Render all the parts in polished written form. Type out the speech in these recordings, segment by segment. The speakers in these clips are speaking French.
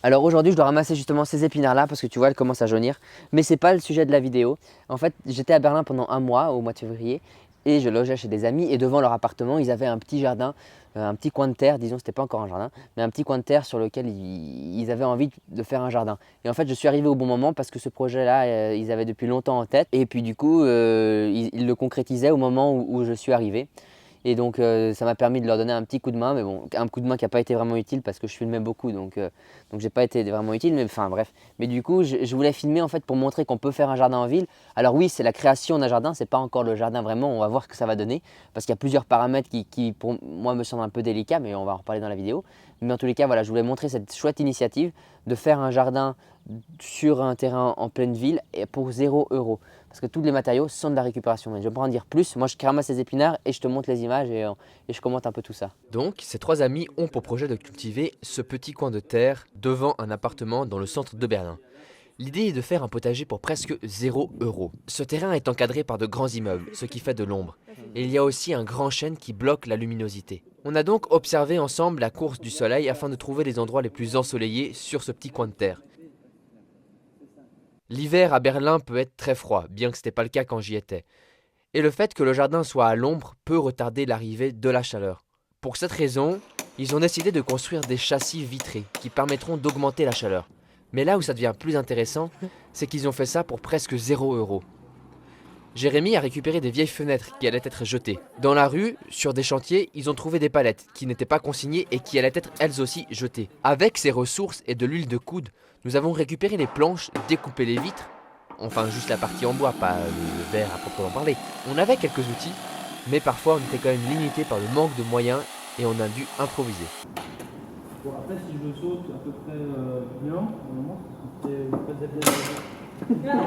Alors aujourd'hui je dois ramasser justement ces épinards là parce que tu vois elles commencent à jaunir. Mais c'est pas le sujet de la vidéo. En fait j'étais à Berlin pendant un mois au mois de février et je logeais chez des amis et devant leur appartement ils avaient un petit jardin, un petit coin de terre, disons c'était pas encore un jardin, mais un petit coin de terre sur lequel ils avaient envie de faire un jardin. Et en fait je suis arrivé au bon moment parce que ce projet là ils avaient depuis longtemps en tête et puis du coup ils le concrétisaient au moment où je suis arrivé. Et donc ça m'a permis de leur donner un petit coup de main, mais bon, un coup de main qui n'a pas été vraiment utile parce que je filmais beaucoup, donc j'ai pas été vraiment utile, mais enfin bref. Mais du coup, je voulais filmer en fait pour montrer qu'on peut faire un jardin en ville. Alors oui, c'est la création d'un jardin, c'est pas encore le jardin vraiment, on va voir ce que ça va donner, parce qu'il y a plusieurs paramètres qui pour moi me semblent un peu délicats, mais on va en reparler dans la vidéo. Mais en tous les cas, voilà, je voulais montrer cette chouette initiative de faire un jardin sur un terrain en pleine ville et pour 0 €. Parce que tous les matériaux sont de la récupération. Mais je vais pas en dire plus. Moi, je ramasse les épinards et je te montre les images et je commente un peu tout ça. Donc, ces trois amis ont pour projet de cultiver ce petit coin de terre devant un appartement dans le centre de Berlin. L'idée est de faire un potager pour presque 0 €. Ce terrain est encadré par de grands immeubles, ce qui fait de l'ombre. Et il y a aussi un grand chêne qui bloque la luminosité. On a donc observé ensemble la course du soleil afin de trouver les endroits les plus ensoleillés sur ce petit coin de terre. L'hiver à Berlin peut être très froid, bien que ce n'était pas le cas quand j'y étais. Et le fait que le jardin soit à l'ombre peut retarder l'arrivée de la chaleur. Pour cette raison, ils ont décidé de construire des châssis vitrés qui permettront d'augmenter la chaleur. Mais là où ça devient plus intéressant, c'est qu'ils ont fait ça pour presque 0 €. Jérémy a récupéré des vieilles fenêtres qui allaient être jetées. Dans la rue, sur des chantiers, ils ont trouvé des palettes qui n'étaient pas consignées et qui allaient être elles aussi jetées. Avec ces ressources et de l'huile de coude, nous avons récupéré les planches, découpé les vitres, enfin juste la partie en bois, pas le verre à proprement parler. On avait quelques outils, mais parfois on était quand même limité par le manque de moyens et on a dû improviser. Bon, après, si je le saute à peu près bien, normalement, c'est pas bien.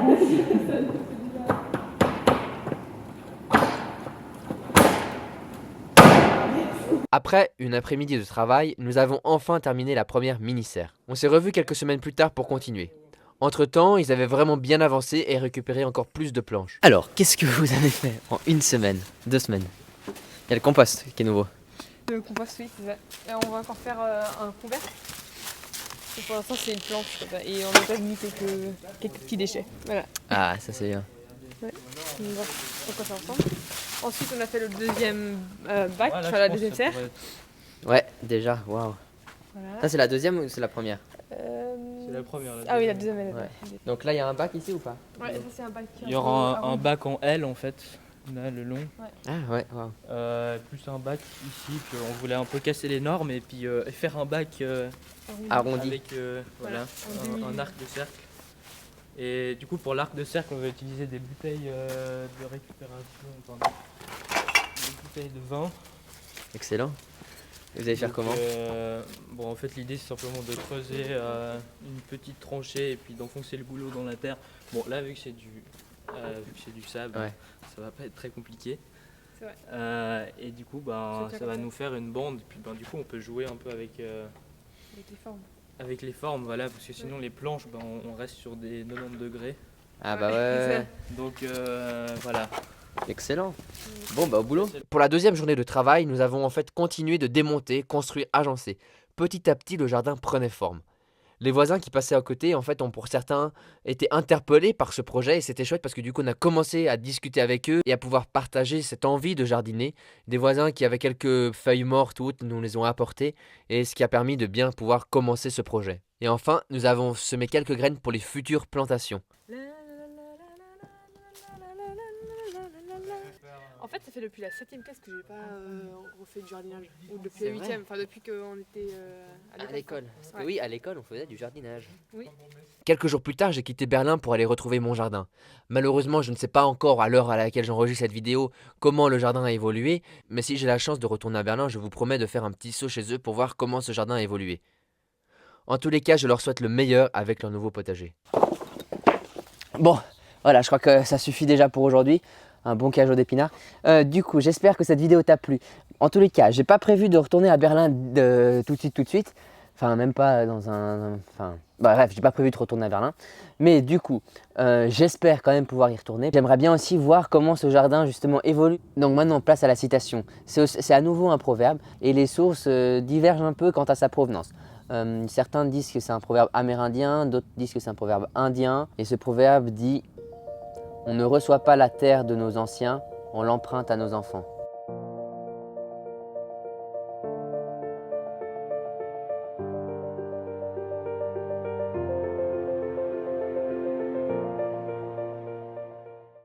Après une après-midi de travail, nous avons enfin terminé la première mini-serre. On s'est revus quelques semaines plus tard pour continuer. Entre-temps, ils avaient vraiment bien avancé et récupéré encore plus de planches. Alors, qu'est-ce que vous avez fait en une semaine, 2 semaines? Il y a le compost qui est nouveau. Le compost, oui, c'est ça. Et on va encore faire un couvert. Et pour l'instant, c'est une planche comme ça. Et on n'a pas mis quelques petits déchets. Voilà. Ah, ça c'est bien. Ouais. On va voir quoi faire ensemble. Ensuite, on a fait le deuxième bac, enfin la deuxième serre. Ouais, déjà, waouh. Voilà. Ça c'est la deuxième ou c'est la première? C'est la première. Ah oui, la deuxième. Ouais. Donc là, il y a un bac ici ou pas? Ouais, ça c'est un bac. Il y aura un bac en L en fait, là le long. Ah ouais, waouh. Plus un bac ici, puis on voulait un peu casser les normes et puis faire un bac Arrondi. avec voilà, un arc de cercle. Et du coup pour l'arc de cercle on va utiliser des bouteilles de récupération, des bouteilles de vin. Excellent. Et vous allez faire comment? Bon en fait l'idée c'est simplement de creuser une petite tranchée et puis d'enfoncer le goulot dans la terre. Bon là vu que c'est du sable, Ouais. ça va pas être très compliqué. C'est vrai. Et du coup ça va nous faire une bande, puis du coup on peut jouer un peu avec les formes. avec les formes, voilà, parce que sinon les planches on reste sur des 90 degrés. Ah bah ouais. Donc voilà. Excellent. Bon bah au boulot. Pour la deuxième journée de travail, nous avons en fait continué de démonter, construire, agencer. Petit à petit, le jardin prenait forme. Les voisins qui passaient à côté, en fait, ont pour certains été interpellés par ce projet et c'était chouette parce que du coup, on a commencé à discuter avec eux et à pouvoir partager cette envie de jardiner. Des voisins qui avaient quelques feuilles mortes ou autres nous les ont apportées et ce qui a permis de bien pouvoir commencer ce projet. Et enfin, nous avons semé quelques graines pour les futures plantations. En fait, ça fait depuis la 7ème classe que j'ai pas refait du jardinage. Ou depuis C'est la 8ème, enfin depuis qu'on était À l'école. Parce que Ouais. oui, à l'école, on faisait du jardinage. Oui. Quelques jours plus tard, j'ai quitté Berlin pour aller retrouver mon jardin. Malheureusement, je ne sais pas encore à l'heure à laquelle j'enregistre cette vidéo comment le jardin a évolué, mais si j'ai la chance de retourner à Berlin, je vous promets de faire un petit saut chez eux pour voir comment ce jardin a évolué. En tous les cas, je leur souhaite le meilleur avec leur nouveau potager. Bon, voilà, je crois que ça suffit déjà pour aujourd'hui. Un bon cajot d'épinards. Du coup, j'espère que cette vidéo t'a plu. En tous les cas, j'ai pas prévu de retourner à Berlin tout de suite. Enfin, même pas dans un... Enfin, bref, j'ai pas prévu de retourner à Berlin. Mais du coup, j'espère quand même pouvoir y retourner. J'aimerais bien aussi voir comment ce jardin justement évolue. Donc maintenant, place à la citation. C'est à nouveau un proverbe et les sources divergent un peu quant à sa provenance. Certains disent que c'est un proverbe amérindien, d'autres disent que c'est un proverbe indien. Et ce proverbe dit « On ne reçoit pas la terre de nos anciens, on l'emprunte à nos enfants ».